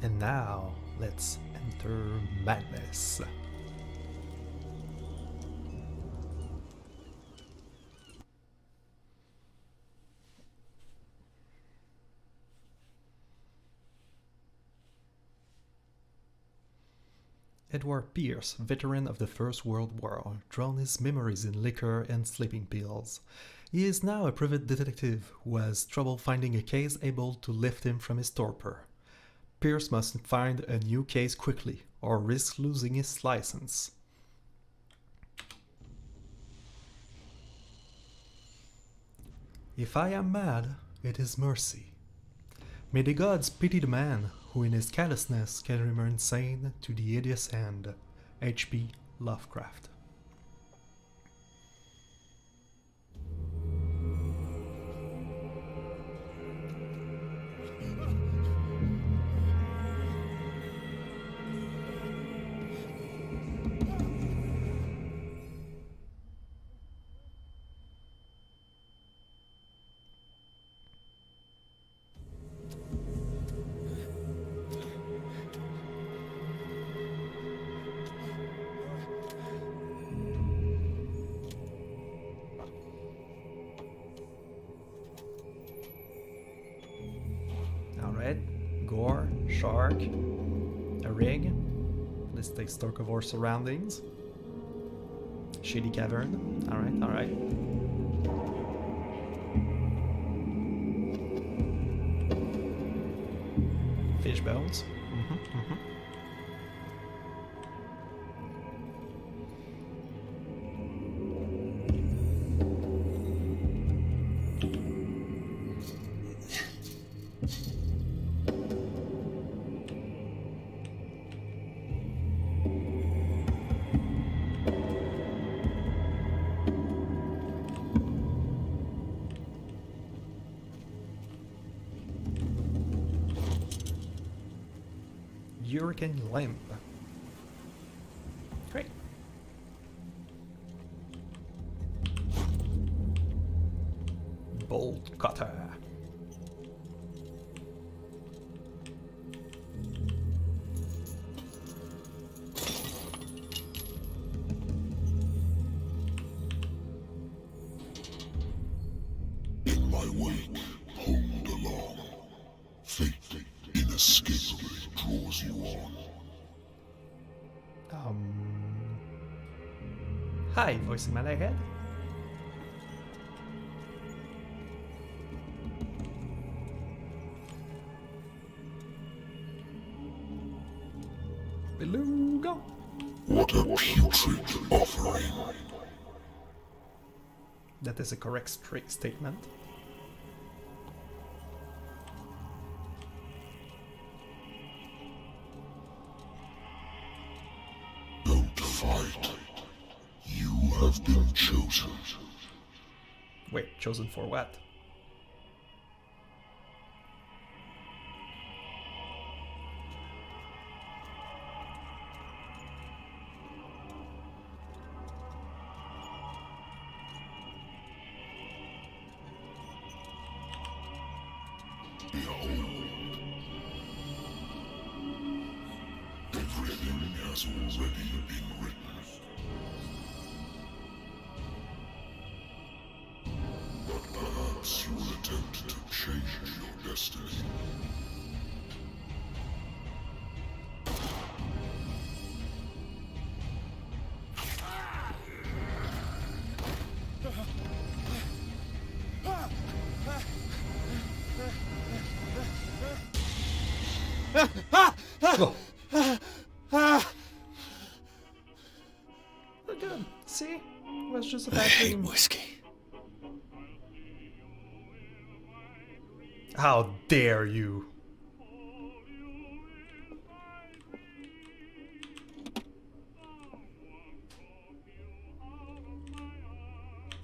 And now, let's enter madness. Edward Pierce, veteran of the First World War, drowned his memories in liquor and sleeping pills. He is now a private detective who has trouble finding a case able to lift him from his torpor. Pierce must find a new case quickly, or risk losing his license. If I am mad, it is mercy. May the gods pity the man who in his callousness can remain sane to the hideous end. H.P. Lovecraft. Alright, gore, shark, a rig. Let's take stock of our surroundings. Shady cavern. Alright. Fish bones. Hurricane limb. Great. Bolt cutter. In my wake, hold along. Fate inescapably draws you on. Hi, voice in my head. Beluga. What a putrid offering. That is a correct statement. Don't fight. You have been chosen. Wait, chosen for what? Behold. Everything has already been written. But perhaps you will attempt to change your destiny. Oh. Good. See? It was just a I bad hate dream. whiskey. How dare you?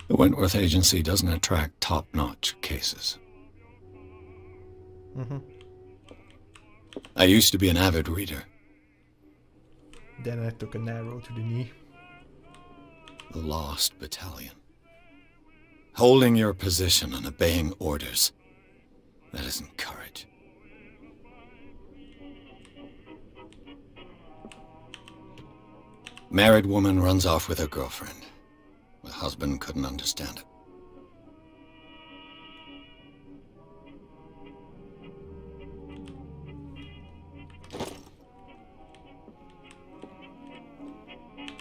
The Wentworth Agency doesn't attract top-notch cases. I used to be an avid reader. Then I took an arrow to the knee. The Lost Battalion. Holding your position and obeying orders. That isn't courage. Married woman runs off with her girlfriend. The husband couldn't understand it.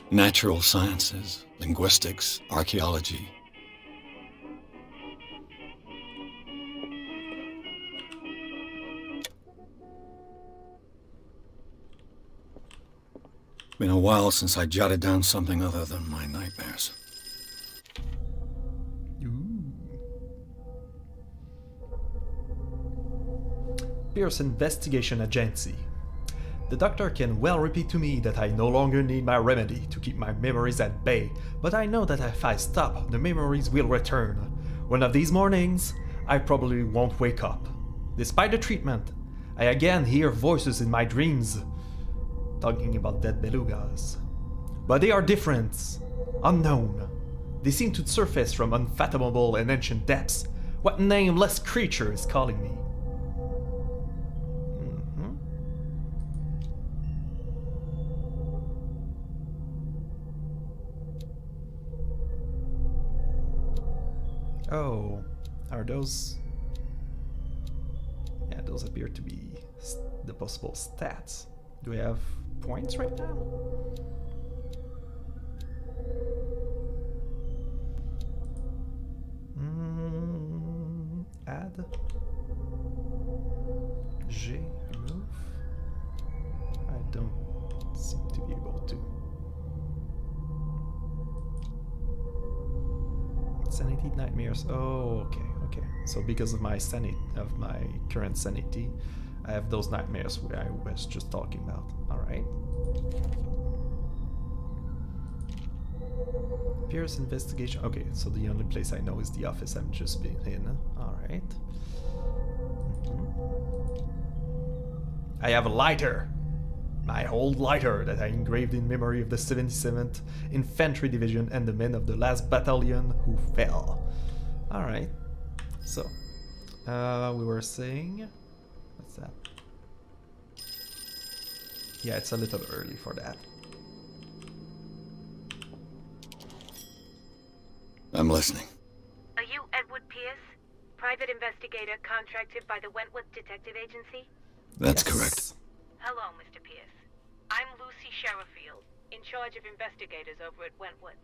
Natural sciences, linguistics, archaeology. Been a while since I jotted down something other than my nightmares. Pierce Investigation Agency. The doctor can well repeat to me that I no longer need my remedy to keep my memories at bay, but I know that if I stop, the memories will return. One of these mornings, I probably won't wake up. Despite the treatment, I again hear voices in my dreams, talking about dead belugas. But they are different, unknown. They seem to surface from unfathomable and ancient depths. What nameless creature is calling me? Oh, are those... Yeah, those appear to be the possible stats. Do we have points right now? Add. G, remove. I don't seem to be able to. Sanity nightmares. Oh, okay. So because of my sanity, of my current sanity, I have those nightmares where I was just talking about. All right. Pierce investigation. Okay, so the only place I know is the office I'm just been in. All right. I have a lighter. My old lighter that I engraved in memory of the 77th Infantry Division and the men of the last battalion who fell. Alright, so, we were saying, what's that? Yeah, it's a little early for that. I'm listening. Are you Edward Pierce, private investigator contracted by the Wentworth Detective Agency? That's Yes. correct. Hello, Mr. Pierce. I'm Lucy Sherrifield, in charge of investigators over at Wentworth.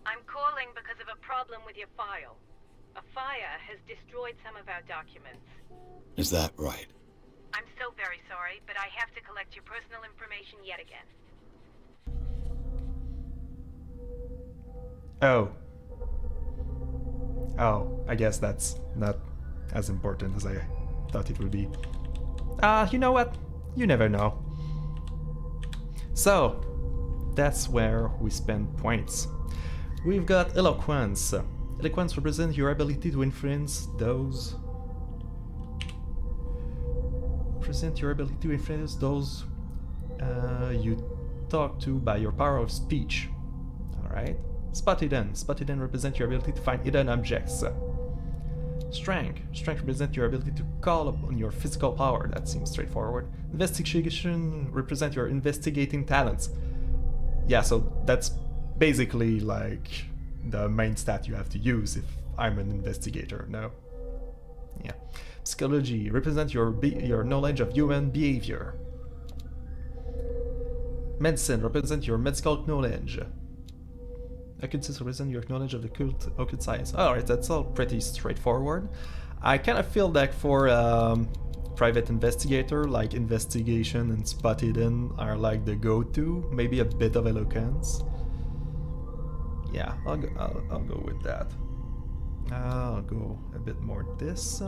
I'm calling because of a problem with your file. A fire has destroyed some of our documents. Is that right? I'm so very sorry, but I have to collect your personal information yet again. Oh, I guess that's not as important as I thought it would be. You know what? You never know. So, that's where we spend points. We've got Eloquence. Eloquence represents your ability to influence those... you talk to by your power of speech. Alright. Spot Hidden. Spot Hidden represents your ability to find hidden objects. Strength. Strength represents your ability to call upon your physical power. That seems straightforward. Investigation represents your investigating talents. Yeah, so that's basically like the main stat you have to use if I'm an investigator, no? Yeah. Psychology represents your knowledge of human behavior. Medicine represents your medical knowledge. Occultist represents your knowledge of the occult science. Alright, that's all pretty straightforward. I kind of feel like for private investigator, like investigation and spot hidden are like the go-to. Maybe a bit of eloquence. Yeah, I'll go with that. I'll go a bit more this.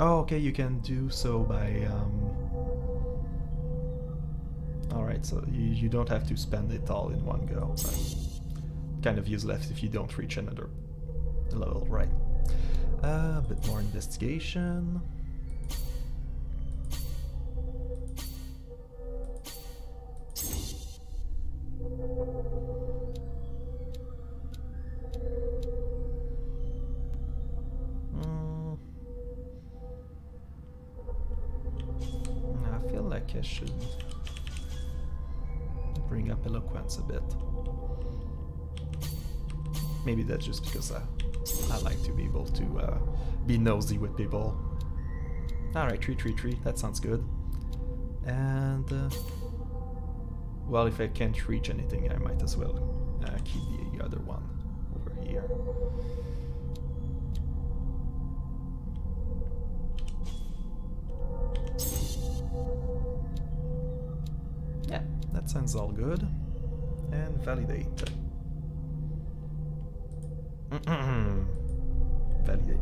Oh, okay, you can do so by... Alright, so you don't have to spend it all in one go. But kind of useless if you don't reach another level, right? A bit more investigation. I should bring up eloquence a bit. Maybe that's just because I like to be able to be nosy with people. Alright, 333, that sounds good. And, well, if I can't reach anything, I might as well keep the other one over here. Yeah, that sounds all good. And validate. Validate.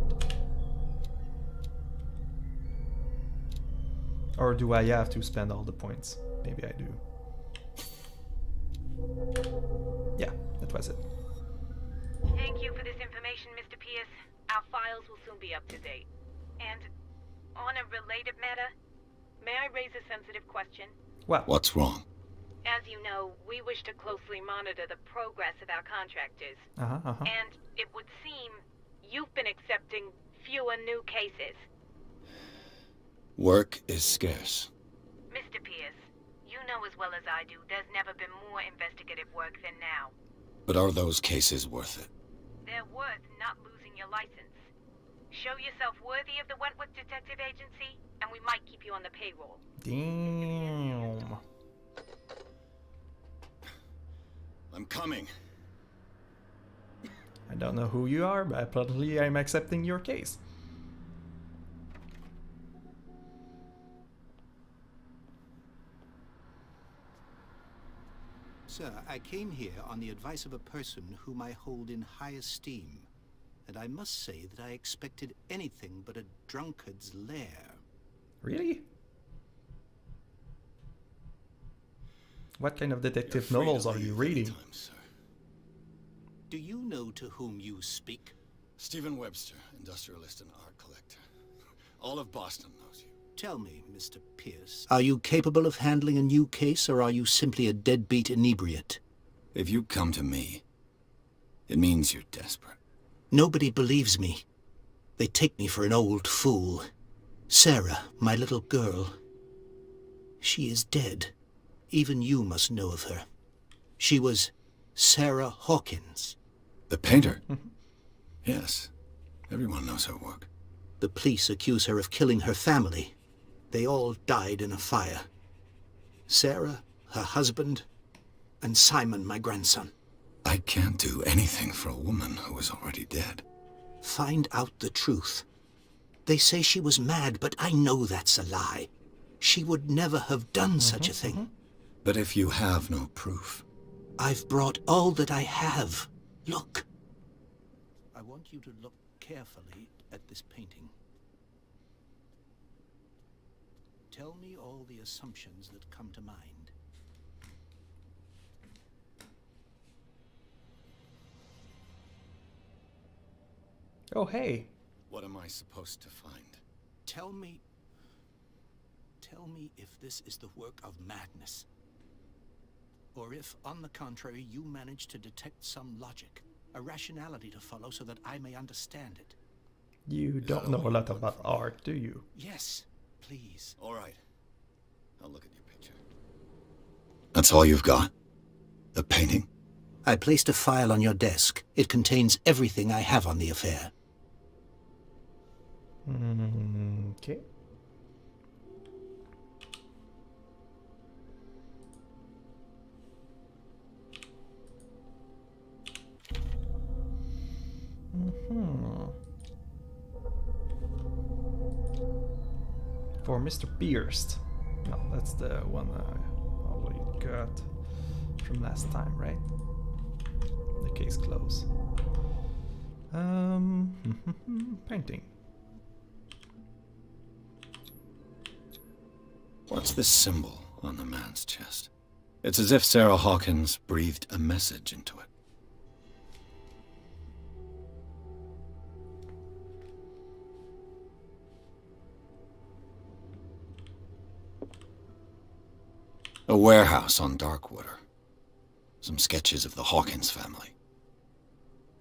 Or do I have to spend all the points? Maybe I do. Yeah, that was it. Thank you for this information, Mr. Pierce. Our files will soon be up to date. And on a related matter, may I raise a sensitive question? What? What's wrong? As you know, we wish to closely monitor the progress of our contractors. And it would seem you've been accepting fewer new cases. Work is scarce. Mr. Pierce, you know as well as I do, there's never been more investigative work than now. But are those cases worth it? They're worth not losing your license. Show yourself worthy of the Wentworth Detective Agency, and we might keep you on the payroll. Damn. I'm coming. I don't know who you are, but apparently I'm accepting your case. Sir, I came here on the advice of a person whom I hold in high esteem, and I must say that I expected anything but a drunkard's lair. Really? What kind of detective You're free novels to are you leave reading? anytime, sir. Do you know to whom you speak? Stephen Webster, industrialist and art collector. All of Boston knows you. Tell me, Mr. Pierce, are you capable of handling a new case, or are you simply a deadbeat inebriate? If you come to me, it means you're desperate. Nobody believes me. They take me for an old fool. Sarah, my little girl, she is dead. Even you must know of her. She was Sarah Hawkins. The painter? Yes. Everyone knows her work. The police accuse her of killing her family. They all died in a fire. Sarah, her husband, and Simon, my grandson. I can't do anything for a woman who is already dead. Find out the truth. They say she was mad, but I know that's a lie. She would never have done such a thing. But if you have no proof... I've brought all that I have. Look. I want you to look carefully at this painting. Tell me all the assumptions that come to mind. Oh, hey. What am I supposed to find? Tell me if this is the work of madness. Or if, on the contrary, you manage to detect some logic, a rationality to follow so that I may understand it. You don't know a lot about art, do you? Yes, please. All right. I'll look at your picture. That's all you've got? The painting? I placed a file on your desk. It contains everything I have on the affair. Okay. For Mr. Pierce. No, that's the one I already got from last time, right? The case closed. Painting. What's this symbol on the man's chest? It's as if Sarah Hawkins breathed a message into it. A warehouse on Darkwater. Some sketches of the Hawkins family.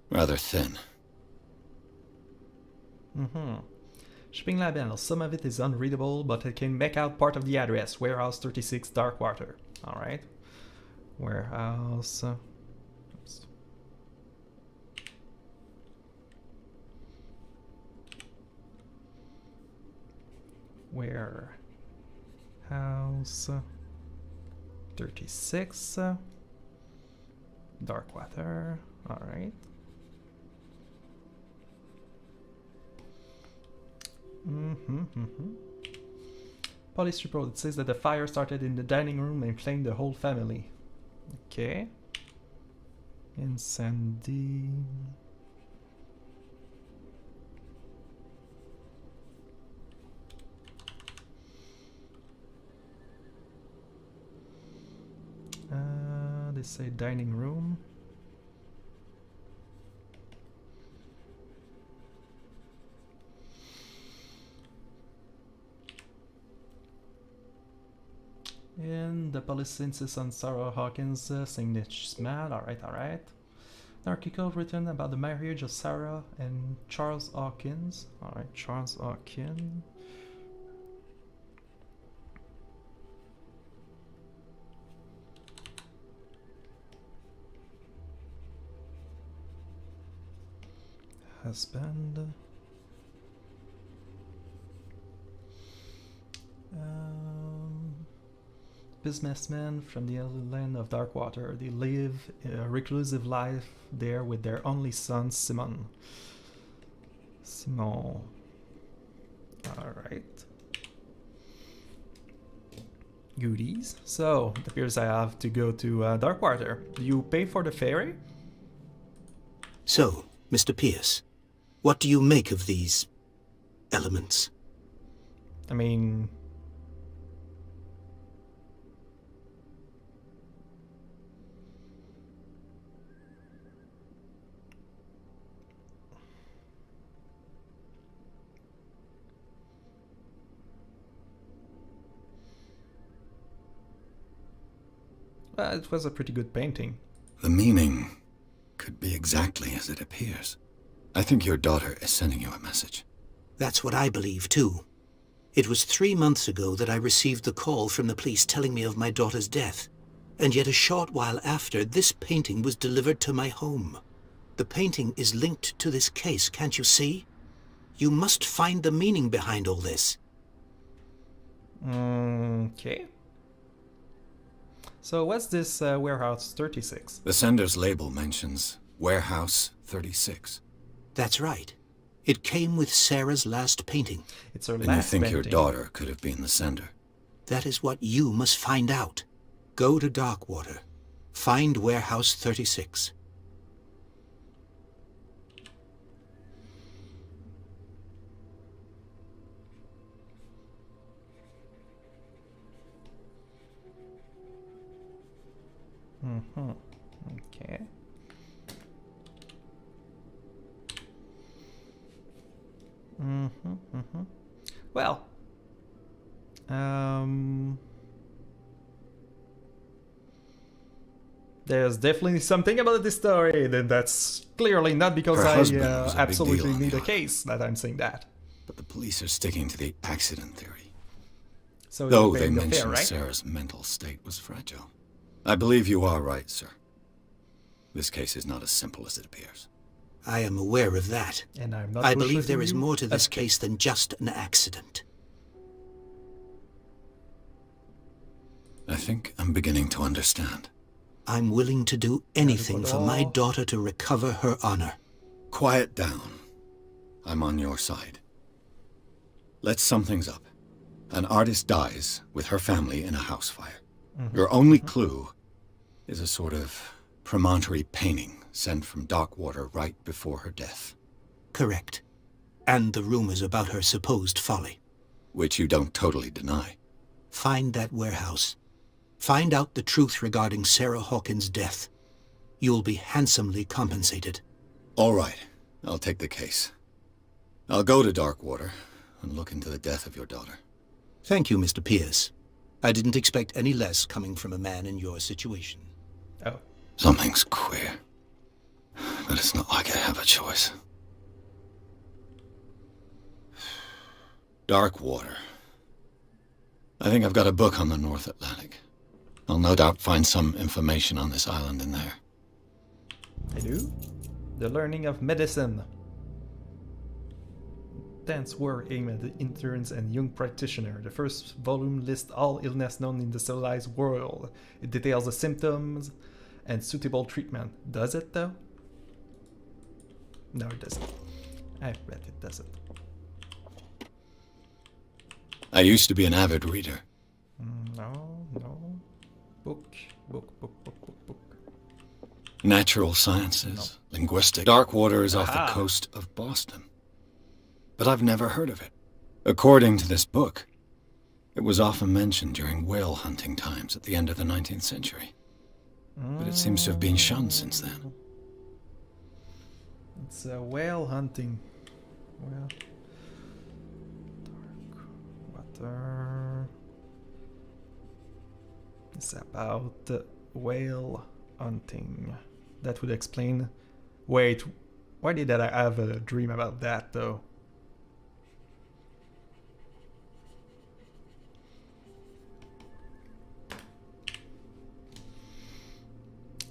Rather thin. Shipping label. Some of it is unreadable, but I can make out part of the address. Warehouse 36, Darkwater. Alright. Warehouse... oops. Warehouse 36, Darkwater. Alright. Police report. It says that the fire started in the dining room and claimed the whole family. Okay. Incendy. They say dining room. And the police insists on Sarah Hawkins saying that she's mad. Alright. An article written about the marriage of Sarah and Charles Hawkins. Alright, Charles Hawkins. Husband. Businessmen from the island of Darkwater. They live a reclusive life there with their only son, Simon. Alright. Goodies. So, it appears I have to go to Darkwater. Do you pay for the ferry? So, Mr. Pierce, what do you make of these elements? I mean... it was a pretty good painting. The meaning could be exactly as it appears. I think your daughter is sending you a message. That's what I believe, too. It was 3 months ago that I received the call from the police telling me of my daughter's death. And yet a short while after, this painting was delivered to my home. The painting is linked to this case, can't you see? You must find the meaning behind all this. Okay. So what's this Warehouse 36? The sender's label mentions Warehouse 36. That's right. It came with Sarah's last painting. It's her And last you think painting. your daughter could have been the sender? That is what you must find out. Go to Darkwater. Find Warehouse 36. Okay. Well, there's definitely something about this story that's clearly not because Her I husband was a big absolutely deal on need the a island. case that I'm saying that. But the police are sticking to the accident theory. So Though you're they paying the fare, mentioned right? Sarah's mental state was fragile. I believe you are right, sir. This case is not as simple as it appears. I am aware of that. And I'm not I believe there bullshitting is you. more to this Okay. case than just an accident. I think I'm beginning to understand. I'm willing to do anything for my all. daughter to recover her honor. Quiet down. I'm on your side. Let's sum things up. An artist dies with her family in a house fire. Your only clue is a sort of promontory painting sent from Darkwater right before her death, Correct. And the rumors about her supposed folly. which you don't totally deny. Find that warehouse. Find out the truth regarding Sarah Hawkins' death. You'll be handsomely compensated. All right, I'll take the case. I'll go to Darkwater and look into the death of your daughter. Thank you, Mr. Pierce. I didn't expect any less coming from a man in your situation. Oh. Something's queer. But it's not like I have a choice. Darkwater. I think I've got a book on the North Atlantic. I'll no doubt find some information on this island in there. I do. The learning of medicine. Intense work aimed at the interns and young practitioner. The first volume lists all illness known in the civilized world. It details the symptoms and suitable treatment. Does it though? No, it doesn't. I bet it doesn't. I used to be an avid reader. No. Book. Natural sciences, linguistics. Darkwater is off the coast of Boston. But I've never heard of it. According to this book, it was often mentioned during whale hunting times at the end of the 19th century. But it seems to have been shunned since then. It's whale hunting. Well, Darkwater. It's about whale hunting. That would explain. Wait, why did I have a dream about that though?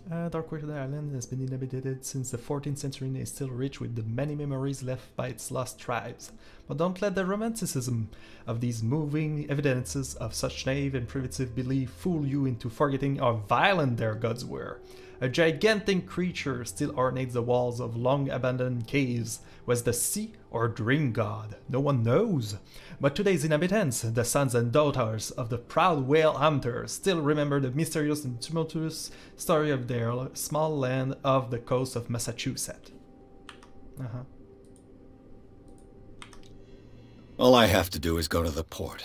Darkwater Island has been inhabited since the 14th century and is still rich with the many memories left by its lost tribes. But don't let the romanticism of these moving evidences of such naive and primitive belief fool you into forgetting how violent their gods were. A gigantic creature still ornates the walls of long-abandoned caves. Was the sea or dream god? No one knows. But today's inhabitants, the sons and daughters of the proud whale hunters, still remember the mysterious and tumultuous story of their small land off the coast of Massachusetts. All I have to do is go to the port.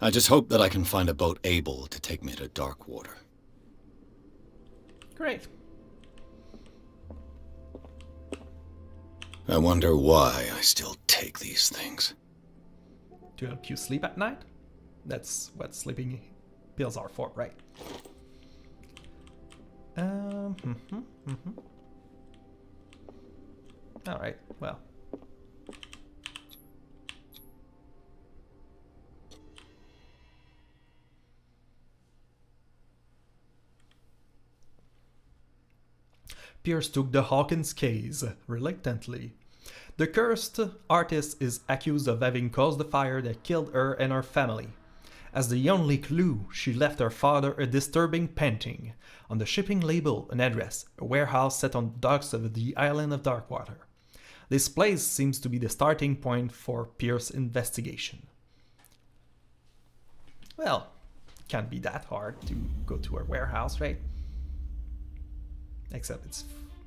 I just hope that I can find a boat able to take me to Darkwater. Great. I wonder why I still take these things. To help you sleep at night? That's what sleeping pills are for, right? Alright, well. Pierce took the Hawkins case, reluctantly. The cursed artist is accused of having caused the fire that killed her and her family. As the only clue, she left her father a disturbing painting. On the shipping label, an address, a warehouse set on the docks of the island of Darkwater. This place seems to be the starting point for Pierce's investigation. Well, can't be that hard to go to a warehouse, right? Except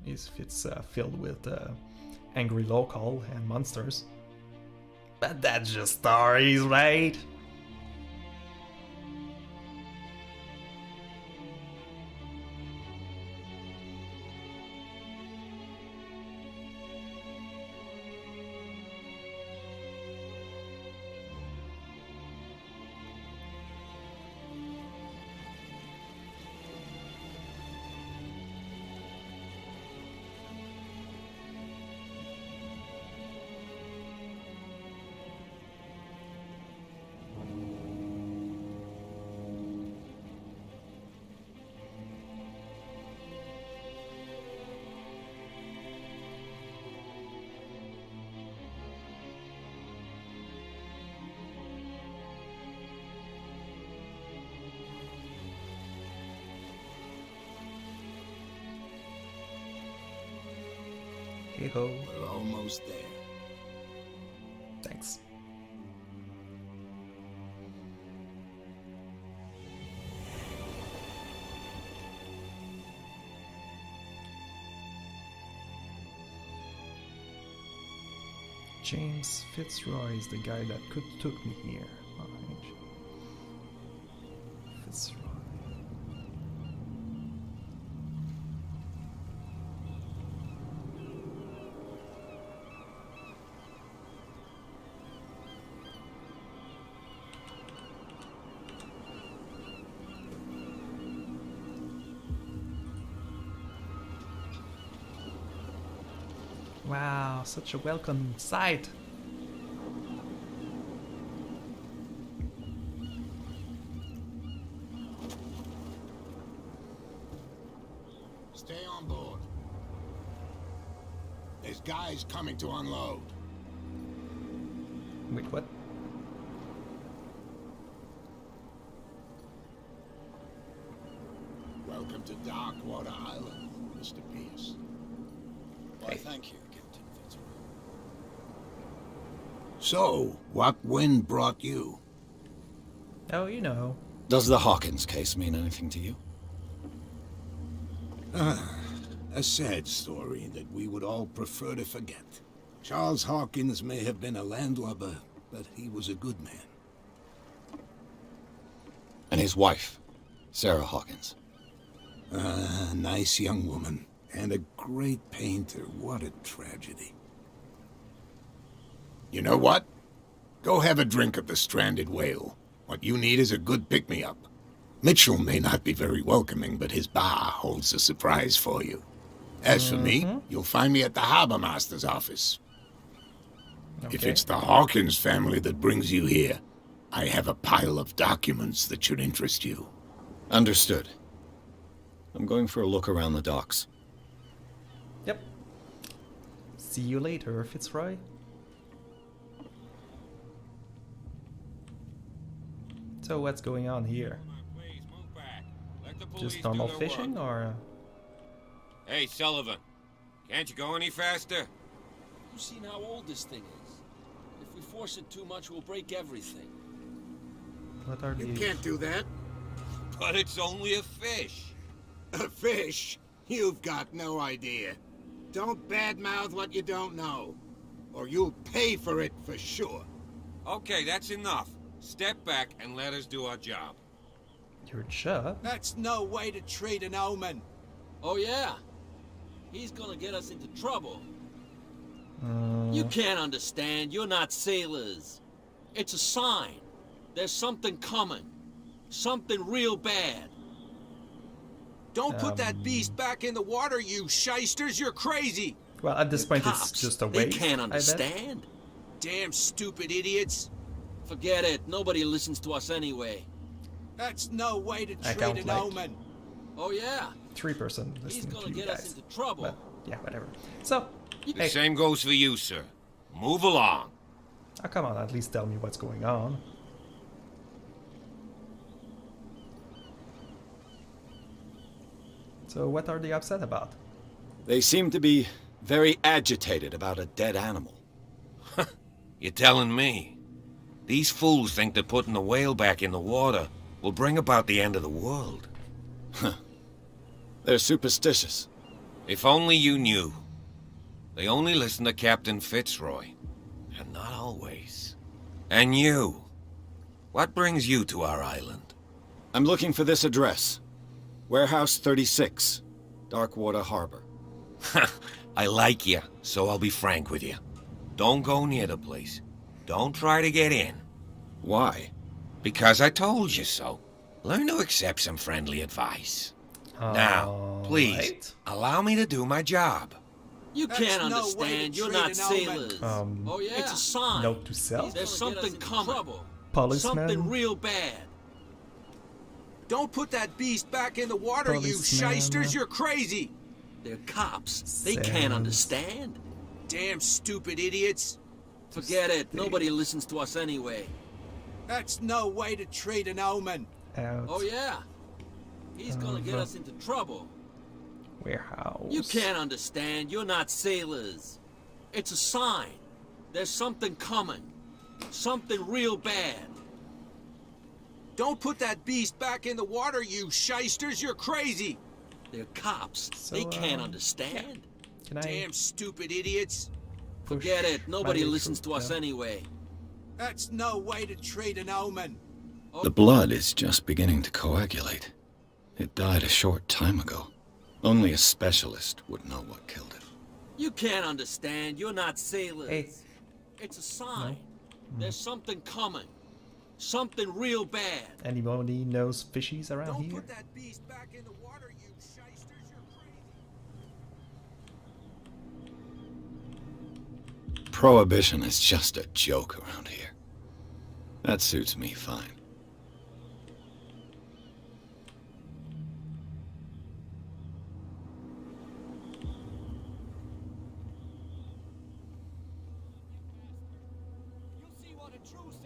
it's filled with angry local and monsters. But that's just stories, right? Hey-ho. We're almost there. Thanks. James Fitzroy is the guy that took me here. Fitzroy. Wow, such a welcome sight. Stay on board. There's guys coming to unload. Wait, what? Welcome to Darkwater Island, Mr. Pierce. Why, thank you, Captain Fitzroy. So, what wind brought you? Oh, you know. Does the Hawkins case mean anything to you? A sad story that we would all prefer to forget. Charles Hawkins may have been a landlubber, but he was a good man. And his wife, Sarah Hawkins. Nice young woman. And a great painter. What a tragedy. You know what? Go have a drink of the stranded whale. What you need is a good pick-me-up. Mitchell may not be very welcoming, but his bar holds a surprise for you. As for me, you'll find me at the harbor master's office. Okay. If it's the Hawkins family that brings you here, I have a pile of documents that should interest you. Understood. I'm going for a look around the docks. Yep. See you later, Fitzroy. So what's going on here? Just normal fishing, or? Hey, Sullivan. Can't you go any faster? You've seen how old this thing is. If we force it too much, we'll break everything. What are You these? can't do that. But it's only a fish. A fish? You've got no idea. Don't badmouth what you don't know, or you'll pay for it for sure. Okay, that's enough. Step back and let us do our job. Your job? That's no way to treat an omen. Oh yeah? He's gonna get us into trouble. You can't understand. You're not sailors. It's a sign. There's something coming. Something real bad. Don't put that beast back in the water, you shysters. You're crazy. Well, at this point, Cops, it's just a they waste. can't I bet. understand. Damn stupid idiots. Forget it. Nobody listens to us anyway. That's no way to I treat count an like- omen. Oh yeah? 3% He's listening gonna to you get guys. us into trouble. But yeah, whatever. So, The hey, same goes for you, sir. Move along. oh, come on, at least tell me what's going on. So, what are they upset about? They seem to be very agitated about a dead animal. You're telling me. These fools think that putting the whale back in the water will bring about the end of the world. They're superstitious. If only you knew. They only listen to Captain Fitzroy. And not always. And you. What brings you to our island? I'm looking for this address. Warehouse 36, Darkwater Harbor. I like you, so I'll be frank with you. Don't go near the place. Don't try to get in. Why? Because I told you so. Learn to accept some friendly advice. Now, please, Alright. allow me to do my job. You That's can't no way to understand. You're treat not an sailors. Oh yeah? It's a sign. Note to self? There's something coming. Something Policeman? real bad. Don't put that beast back in the water, you Policeman. shysters. You're crazy. They're cops. They Sounds- can't understand. Damn stupid idiots. Forget it. Nobody listens to us anyway. That's no way to treat an omen. Out. Oh yeah? He's gonna get us into trouble. Warehouse. You can't understand. You're not sailors. It's a sign. There's something coming. Something real bad. Don't put that beast back in the water, you shysters. You're crazy. They're cops. So, They can't understand. Can I Damn stupid idiots. push Forget it. Nobody my way listens through? to us No. anyway. That's no way to treat an omen. The blood is just beginning to coagulate. It died a short time ago. Only a specialist would know what killed it. You can't understand. You're not sailors. Hey. It's a sign. There's something coming. Something real bad. Anybody knows fishies around Don't here? put that beast back in the water, you shysters. You're crazy. Prohibition is just a joke around here. That suits me fine.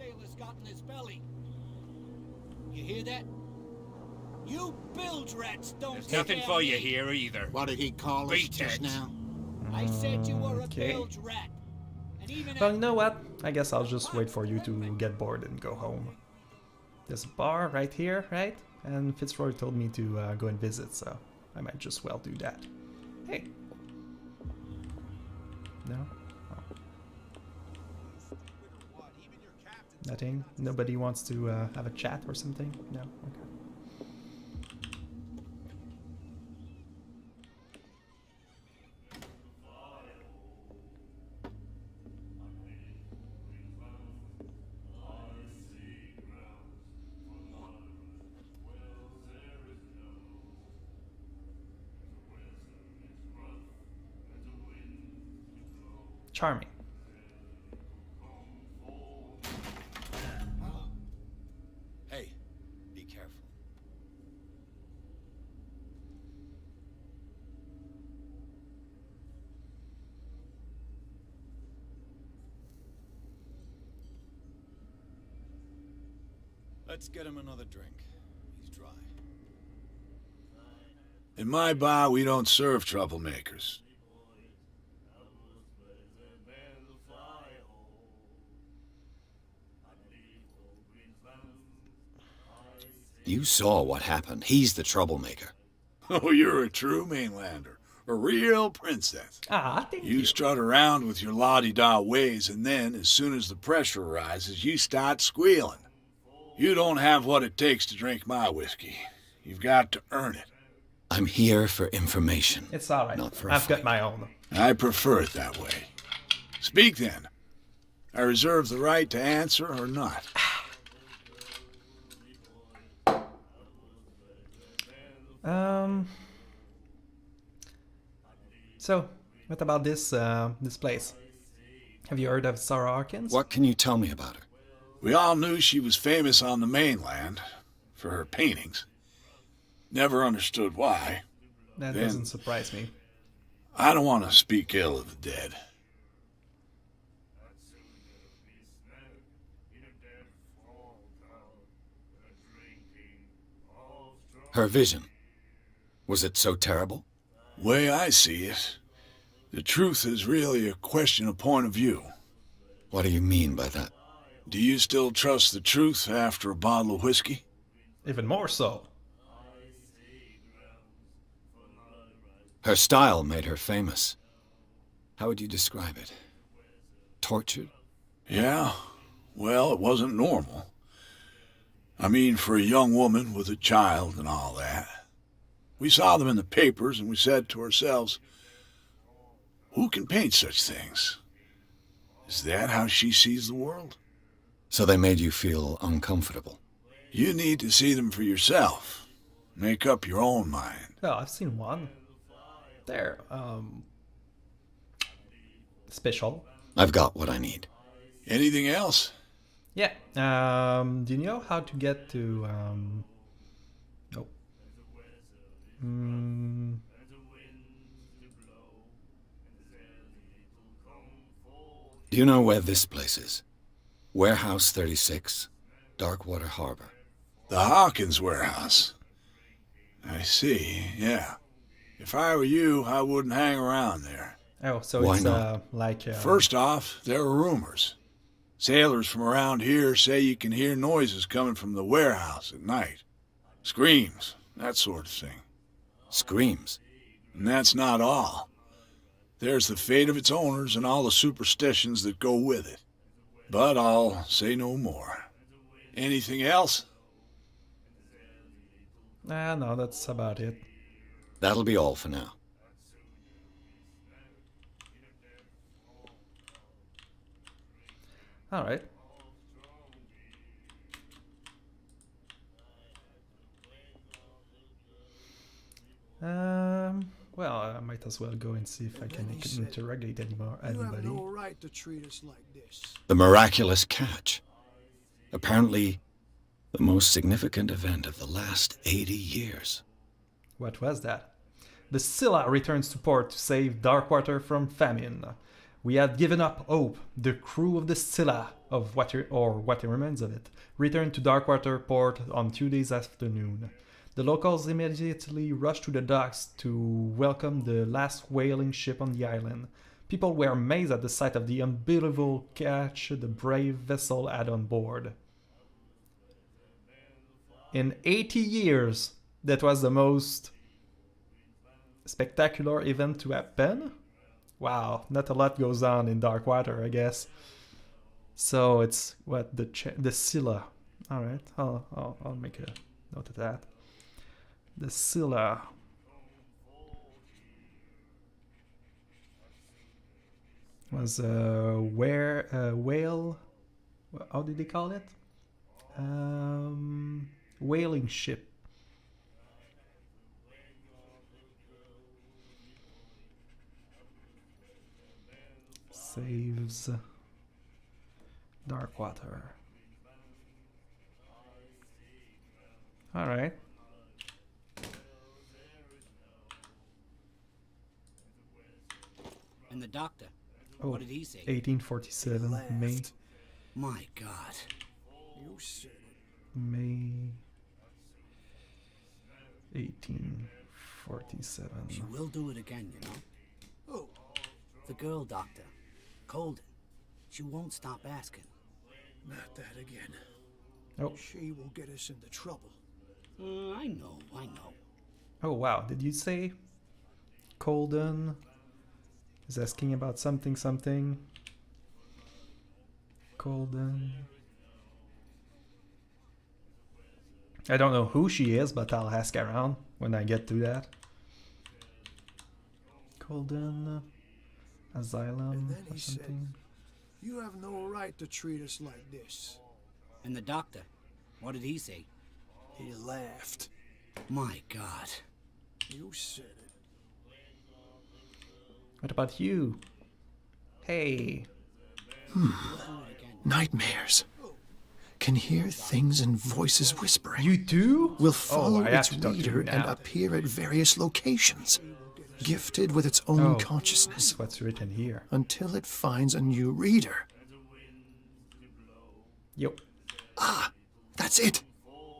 sailor's got in his belly. You hear that? You bilge rats don't There's nothing scare for you me. here either. What did he call us Beat just it. now? I said you were a Okay. bilge rat. And even Well, you know what? I guess I'll just wait for you to get bored and go home. There's a bar right here, right? And Fitzroy told me to go and visit, so I might just well do that. Hey. No? Oh. Nothing? Nobody wants to have a chat or something? No? Okay. Charming. Hey, be careful. Let's get him another drink. He's dry. In my bar, we don't serve troublemakers. You saw what happened. He's the troublemaker. Oh, you're a true mainlander. A real princess. Ah, thank You strut around with your la-di-da ways, and then, as soon as the pressure rises, you start squealing. You don't have what it takes to drink my whiskey. You've got to earn it. I'm here for information. It's alright. Not for a I've got fight. my own. I prefer it that way. Speak then. I reserve the right to answer or not. So, what about this this place? Have you heard of Sarah Harkins? What can you tell me about her? We all knew she was famous on the mainland for her paintings. Never understood why. That Then- doesn't surprise me. I don't want to speak ill of the dead. Her vision. Was it so terrible? Way I see it, the truth is really a question of point of view. What do you mean by that? Do you still trust the truth after a bottle of whiskey? Even more so. Her style made her famous. How would you describe it? Tortured? Yeah, well, it wasn't normal. I mean, for a young woman with a child and all that. We saw them in the papers and we said to ourselves, who can paint such things? Is that how she sees the world? So they made you feel uncomfortable. You need to see them for yourself. Make up your own mind. Well, I've seen one. They're special. I've got what I need. Anything else? Yeah. Do you know how to get to nope. Do you know where this place is? Warehouse 36, Darkwater Harbor. The Hawkins warehouse. I see, yeah. If I were you, I wouldn't hang around there. Oh, so Why it's not? like First off, there are rumors. Sailors from around here say you can hear noises coming from the warehouse at night. Screams, that sort of thing. Screams. And that's not all. There's the fate of its owners and all the superstitions that go with it. But I'll say no more. Anything else? no, that's about it. That'll be all for now. All right. Well, I might as well go and see if I can then he said, interrogate You have anybody. no right to treat us like this. The miraculous catch. Apparently, the most significant event of the last 80 years. What was that? The Scylla returns to port to save Darkwater from famine. We had given up hope. The crew of the Scylla, of what remains of it, returned to Darkwater port on Tuesday's afternoon. The locals immediately rushed to the docks to welcome the last whaling ship on the island. People were amazed at the sight of the unbelievable catch the brave vessel had on board. In 80 years, that was the most spectacular event to happen. Wow, not a lot goes on in Darkwater, I guess. So it's what the Scylla. All right, I'll make a note of that. The Scylla. Was a whale. How did they call it? Whaling ship. Saves Darkwater. All right. And the doctor. Oh, What did he say? 1847, May. My God. You said it. May 1847. She will do it again, you know. Oh, The girl doctor. Colden. She won't stop asking. not that again. Oh, She will get us into trouble. I know. oh wow! Did you say Colden is asking about something? Colden. I don't know who she is, but I'll ask around when I get to that. Colden, asylum And then or he said, something. You have no right to treat us like this. And the doctor. What did he say? He laughed. My God. You said it. What about you? Hey. Nightmares. Can hear things and voices whispering. You do? Will follow I have its to talk to you reader and now. appear at various locations, gifted with its own Oh, consciousness, That's what's written here. until it finds a new reader. Yep. That's it.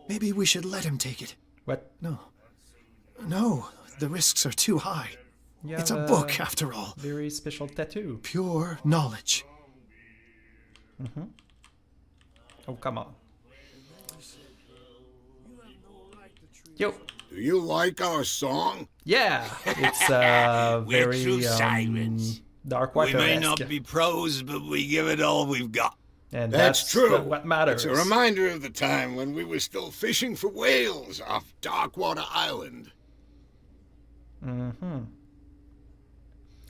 Maybe we should let him take it. What? No, the risks are too high. You It's a have book, after all. Very special tattoo. Pure knowledge. Oh, come on. Yo. Do you like our song? Yeah. It's We're very true sirens. Darkwater. We may not be pros, but we give it all we've got. And That's true. What matters. It's a reminder of the time when we were still fishing for whales off Darkwater Island.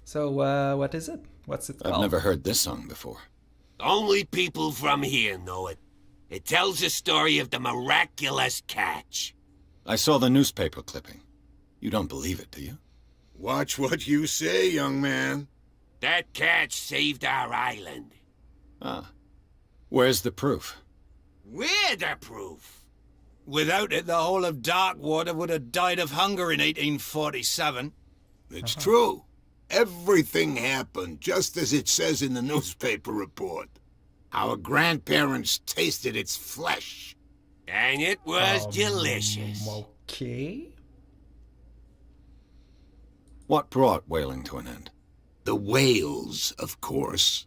So, what is it? What's it called? I've never heard this song before. Only people from here know it. It tells the story of the miraculous catch. I saw the newspaper clipping. You don't believe it, do you? Watch what you say, young man. That catch saved our island. Ah. Where's the proof? We're the proof. Without it, the whole of Darkwater would have died of hunger in 1847. It's true. Everything happened just as it says in the newspaper report. Our grandparents tasted its flesh. And it was delicious. Okay. What brought whaling to an end? The whales, of course.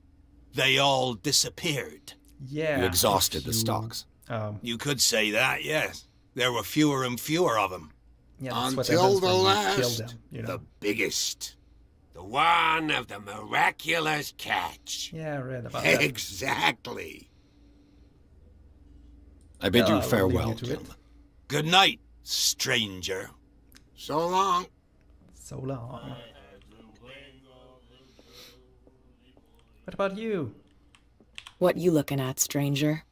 They all disappeared. Yeah. You exhausted the you- stocks. You could say that, yes. There were fewer and fewer of them. Yeah, that's what Until happens the when you last, kill them, you know. the biggest. The one of the miraculous catch. Yeah, I read about that. Exactly. I bid Well, you I will farewell, leave you to it. gentlemen. Good night, stranger. So long. So long. What about you? What you looking at, stranger?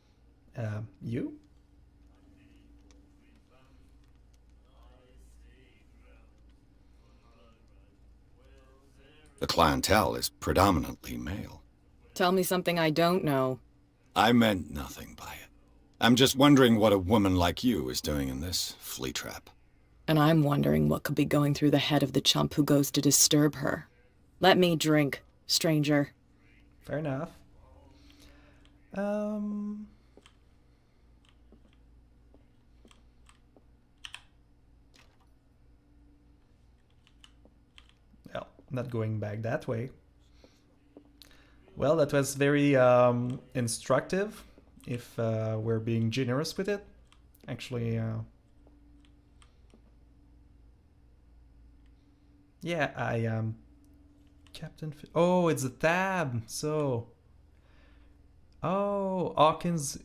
You? The clientele is predominantly male. Tell me something I don't know. I meant nothing by it. I'm just wondering what a woman like you is doing in this flea trap. And I'm wondering what could be going through the head of the chump who goes to disturb her. Let me drink, stranger. Fair enough. Well, not going back that way. Well, that was very instructive, if we're being generous with it. Actually, yeah, I am Captain. Oh, it's a tab. So, oh, Hawkins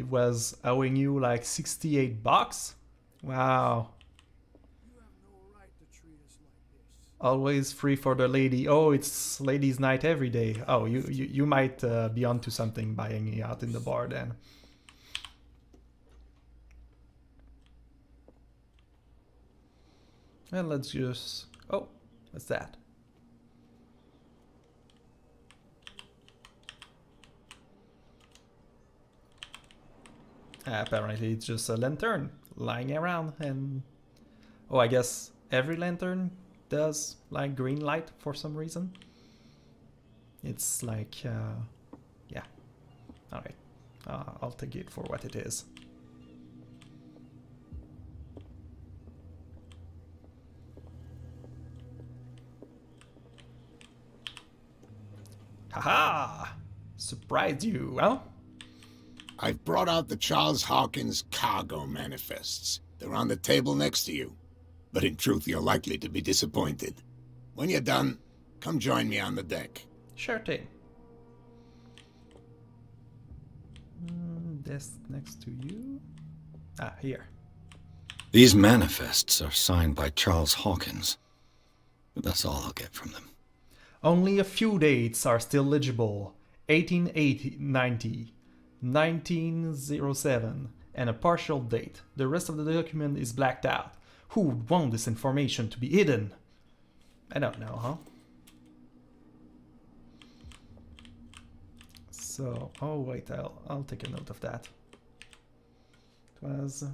was owing you like $68. Wow. Always free for the lady. Oh, it's ladies' night every day. Oh, you might be onto something by hanging out in the bar then. And let's just... Oh, what's that? Apparently it's just a lantern lying around and... Oh, I guess every lantern does like green light for some reason. It's like... yeah. Alright. I'll take it for what it is. Haha! Surprised you, huh? I've brought out the Charles Hawkins cargo manifests. They're on the table next to you. But in truth, you're likely to be disappointed. When you're done, come join me on the deck. Sure thing. This next to you. Ah, here. These manifests are signed by Charles Hawkins. But that's all I'll get from them. Only a few dates are still legible. 1890, 1907, and a partial date. The rest of the document is blacked out. Who would want this information to be hidden? I don't know, huh? So, oh wait, I'll take a note of that. It was...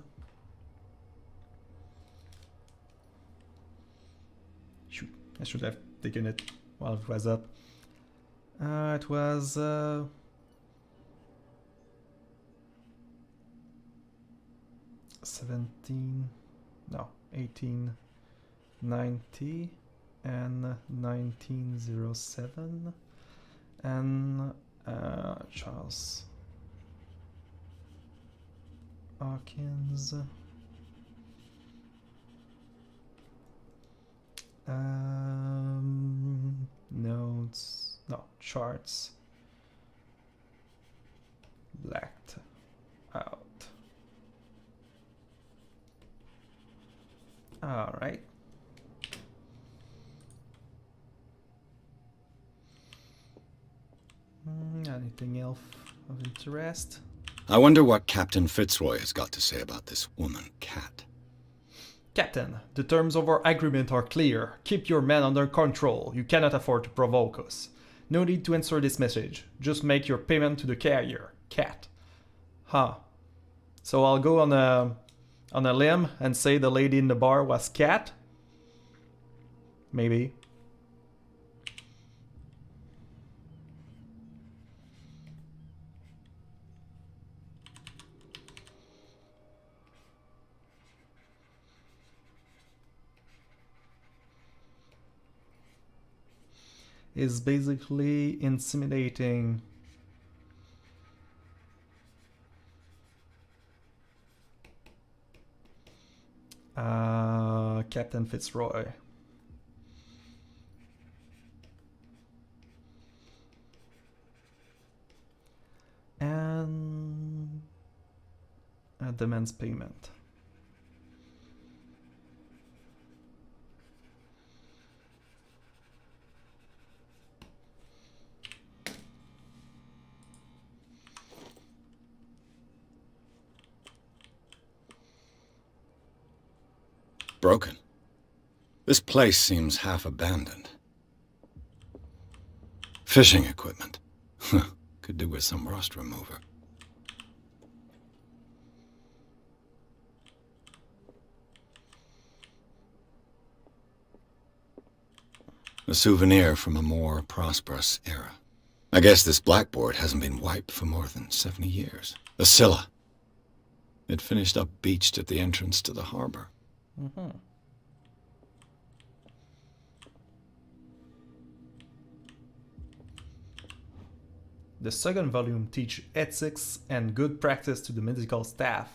Shoot, I should have taken it while it was up. It was... 17... No, 1890 and 1907 and Charles Hawkins notes, no, charts blacked out. All right. Anything else of interest? I wonder what Captain Fitzroy has got to say about this woman, Cat. Captain, the terms of our agreement are clear. Keep your men under control. You cannot afford to provoke us. No need to answer this message. Just make your payment to the carrier, Cat. Huh. So I'll go on a limb and say the lady in the bar was Cat? Maybe. Is basically intimidating Captain Fitzroy. And demands payment. Broken. This place seems half abandoned. Fishing equipment. Could do with some rust remover. A souvenir from a more prosperous era. I guess this blackboard hasn't been wiped for more than 70 years. The Scylla. It finished up beached at the entrance to the harbor. Mm-hmm. The second volume teach ethics and good practice to the medical staff.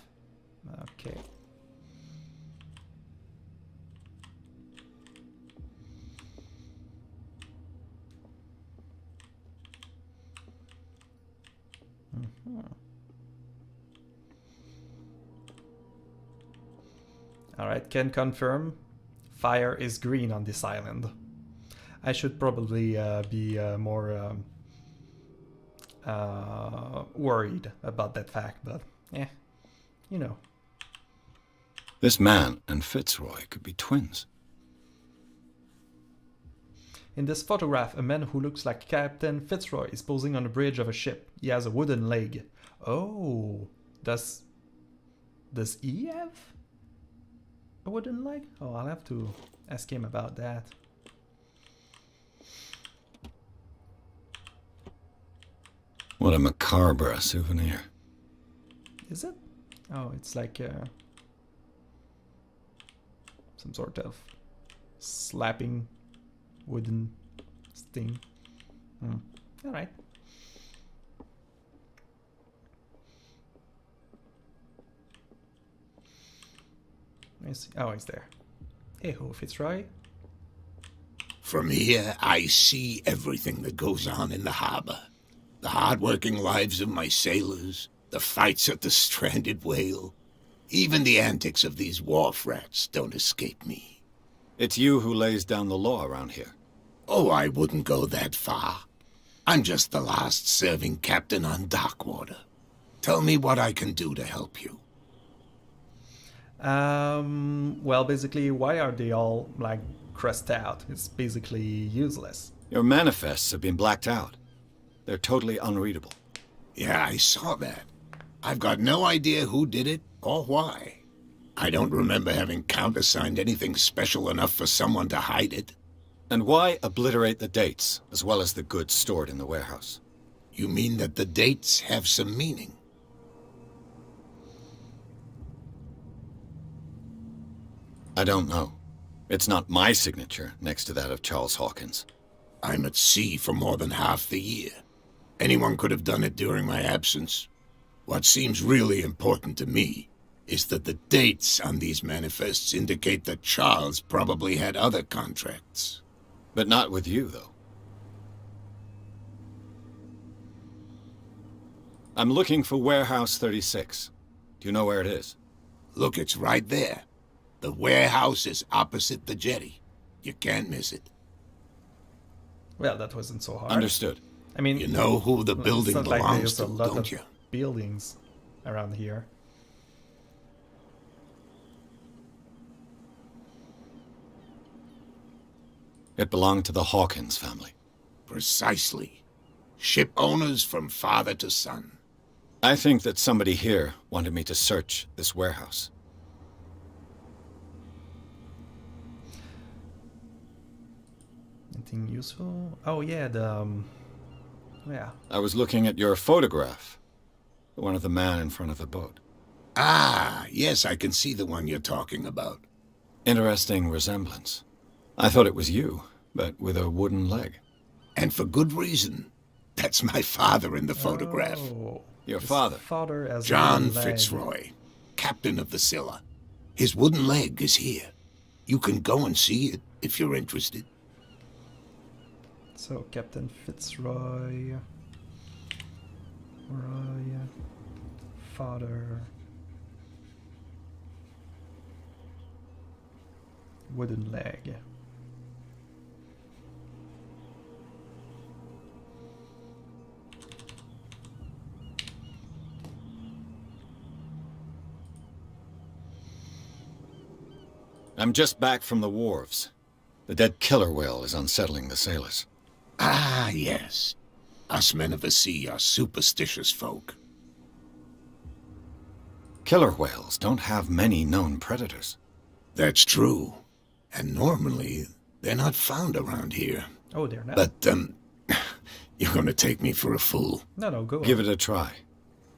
Okay. Alright, can confirm. Fire is green on this island. I should probably be more worried about that fact, but you know. This man and Fitzroy could be twins. In this photograph, a man who looks like Captain Fitzroy is posing on the bridge of a ship. He has a wooden leg. Oh, does he have a wooden leg? Oh, I'll have to ask him about that. What a macabre souvenir. Is it? Oh, it's like some sort of slapping wooden thing. All right. Oh, he's there. Hey ho, Fitzroy. From here, I see everything that goes on in the harbor. The hard-working lives of my sailors, the fights at the stranded whale. Even the antics of these wharf rats don't escape me. It's you who lays down the law around here. Oh, I wouldn't go that far. I'm just the last serving captain on Darkwater. Tell me what I can do to help you. Well, basically, why are they all, like, crossed out? It's basically useless. Your manifests have been blacked out. They're totally unreadable. Yeah, I saw that. I've got no idea who did it or why. I don't remember having countersigned anything special enough for someone to hide it. And why obliterate the dates, as well as the goods stored in the warehouse? You mean that the dates have some meaning? I don't know. It's not my signature next to that of Charles Hawkins. I'm at sea for more than half the year. Anyone could have done it during my absence. What seems really important to me is that the dates on these manifests indicate that Charles probably had other contracts. But not with you, though. I'm looking for Warehouse 36. Do you know where it is? Look, it's right there. The warehouse is opposite the jetty. You can't miss it. Well, that wasn't so hard. Understood. I mean, you know who the building it's not belongs like there's to, a lot don't of you? Buildings around here. It belonged to the Hawkins family. Precisely. Ship owners from father to son. I think that somebody here wanted me to search this warehouse. Anything useful? Oh yeah, yeah. I was looking at your photograph. The one of the man in front of the boat. Ah, yes, I can see the one you're talking about. Interesting resemblance. I thought it was you, but with a wooden leg. And for good reason. That's my father in the photograph. Oh, your father? Father as John Fitzroy, captain of the Scylla. His wooden leg is here. You can go and see it if you're interested. So, Captain Fitzroy... Roy... Father... Wooden leg. I'm just back from the wharves. The dead killer whale is unsettling the sailors. Ah, yes. Us men of the sea are superstitious folk. Killer whales don't have many known predators. That's true. And normally, they're not found around here. Oh, they're not? But, You're gonna take me for a fool. No, go Give on. it a try.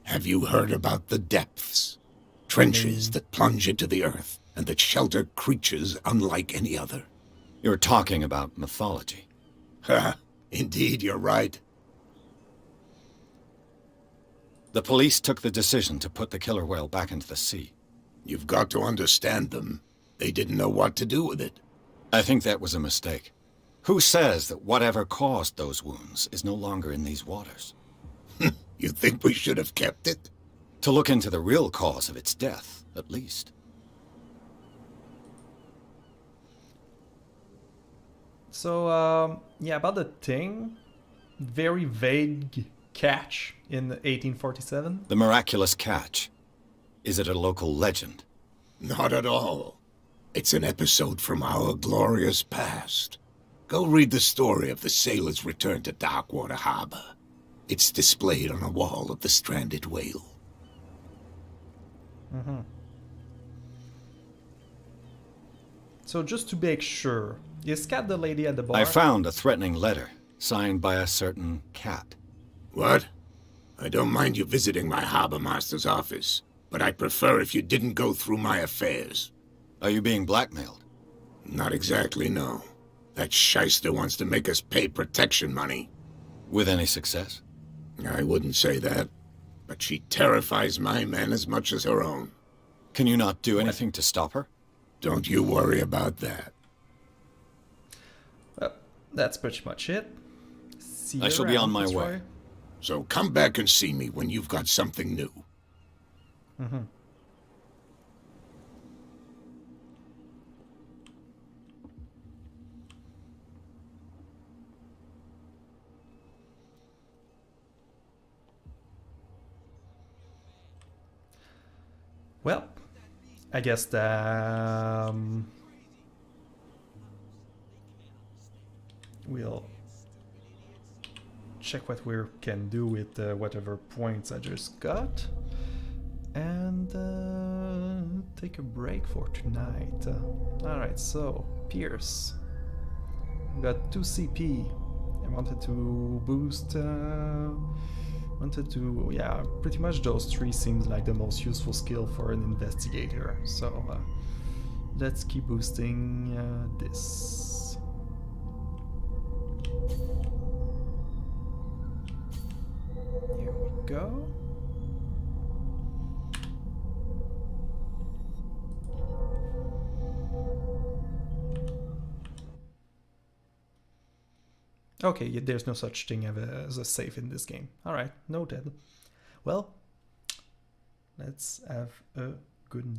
Have you heard about the depths? Trenches that plunge into the earth and that shelter creatures unlike any other. You're talking about mythology. Ha! Indeed, you're right. The police took the decision to put the killer whale back into the sea. You've got to understand them. They didn't know what to do with it. I think that was a mistake. Who says that whatever caused those wounds is no longer in these waters? You think we should have kept it? To look into the real cause of its death, at least. So, yeah, about the thing, very vague catch in 1847. The miraculous catch. Is it a local legend? Not at all. It's an episode from our glorious past. Go read the story of the sailor's return to Darkwater Harbor. It's displayed on a wall of the stranded whale. So just to make sure, is Cat the lady at the bar? I found a threatening letter, signed by a certain cat. What? I don't mind you visiting my harbor master's office, but I'd prefer if you didn't go through my affairs. Are you being blackmailed? Not exactly, no. That shyster wants to make us pay protection money. With any success? I wouldn't say that, but she terrifies my men as much as her own. Can you not do anything to stop her? Don't you worry about that. Well, that's pretty much it. See I you shall be on around, my Fitzroy. way. So come back and see me when you've got something new. Well, I guess that we'll check what we can do with whatever points I just got, and take a break for tonight. Alright, so Pierce, we got 2 CP. I wanted to boost. Yeah, pretty much those 3 seems like the most useful skill for an investigator. So let's keep boosting this. Here we go. Okay, yeah, there's no such thing as a save in this game. Alright, noted. Well, let's have a good